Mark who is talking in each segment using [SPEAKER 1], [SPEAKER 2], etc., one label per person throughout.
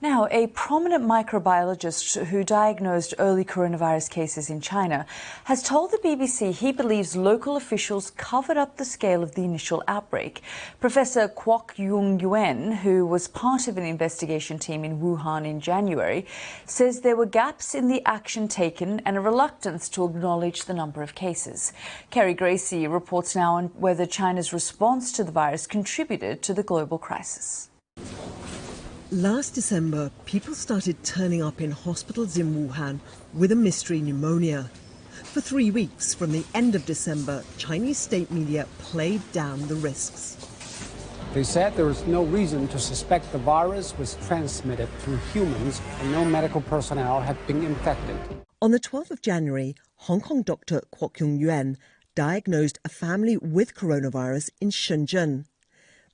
[SPEAKER 1] Now, a prominent microbiologist who diagnosed early coronavirus cases in China has told the BBC he believes local officials covered up the scale of the initial outbreak. Professor Kwok Yung-Yuen, who was part of an investigation team in Wuhan in January, says there were gaps in the action taken and a reluctance to acknowledge the number of cases. Kerry Gracie reports now on whether China's response to the virus contributed to the global crisis.
[SPEAKER 2] Last December, people started turning up in hospitals in Wuhan with a mystery pneumonia. For 3 weeks, from the end of December, Chinese state media played down the risks.
[SPEAKER 3] They said there was no reason to suspect the virus was transmitted through humans and no medical personnel had been infected.
[SPEAKER 2] On the 12th of January, Hong Kong doctor Kwok Yung-Yuen diagnosed a family with coronavirus in Shenzhen.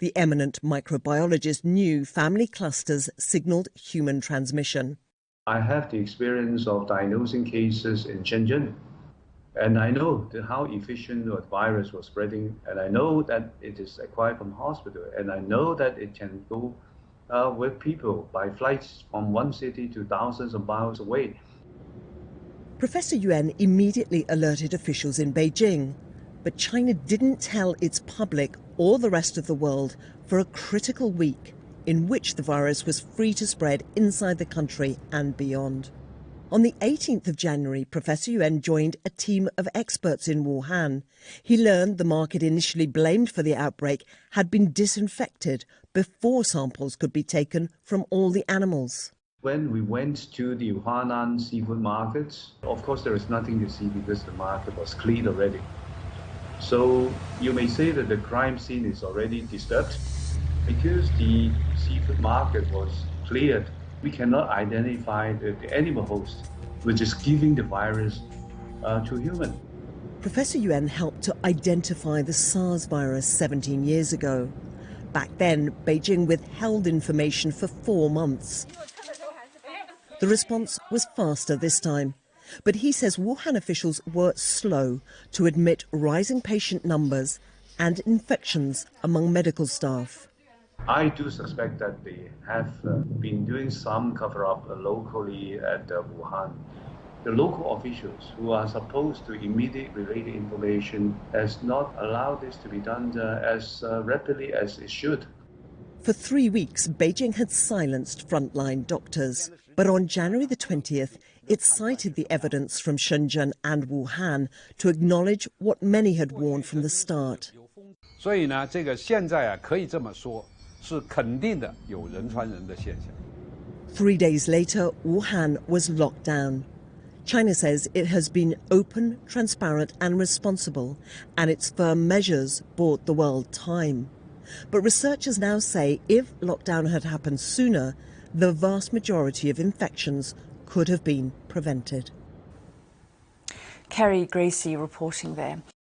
[SPEAKER 2] The eminent microbiologist knew family clusters signalled human transmission.
[SPEAKER 4] I have the experience of diagnosing cases in Shenzhen, and I know how efficient the virus was spreading, and I know that it is acquired from hospital, and I know that it can go with people by flights from one city to thousands of miles away.
[SPEAKER 2] Professor Yuan immediately alerted officials in Beijing, but China didn't tell its public or the rest of the world for a critical week in which the virus was free to spread inside the country and beyond. On the 18th of January, Professor Yuan joined a team of experts in Wuhan. He learned the market initially blamed for the outbreak had been disinfected before samples could be taken from all the animals.
[SPEAKER 4] When we went to the Huanan seafood markets, of course there is nothing to see because the market was cleaned already. So you may say that the crime scene is already disturbed because the seafood market was cleared. We cannot identify the animal host, which is giving the virus to humans.
[SPEAKER 2] Professor Yuan helped to identify the SARS virus 17 years ago. Back then, Beijing withheld information for 4 months. The response was faster this time. But he says Wuhan officials were slow to admit rising patient numbers and infections among medical staff.
[SPEAKER 4] I do suspect that they have been doing some cover-up locally at Wuhan. The local officials who are supposed to immediately relay the information has not allowed this to be done as rapidly as it should.
[SPEAKER 2] For 3 weeks, Beijing had silenced frontline doctors. But on January the 20th, it cited the evidence from Shenzhen and Wuhan to acknowledge what many had warned from the start.
[SPEAKER 5] 所以呢，这个现在可以这么说，是肯定的有人传人的现象。
[SPEAKER 2] 3 days later, Wuhan was locked down. China says it has been open, transparent and responsible, and its firm measures bought the world time. But researchers now say if lockdown had happened sooner, the vast majority of infections could have been prevented.
[SPEAKER 1] Kerry Gracie reporting there.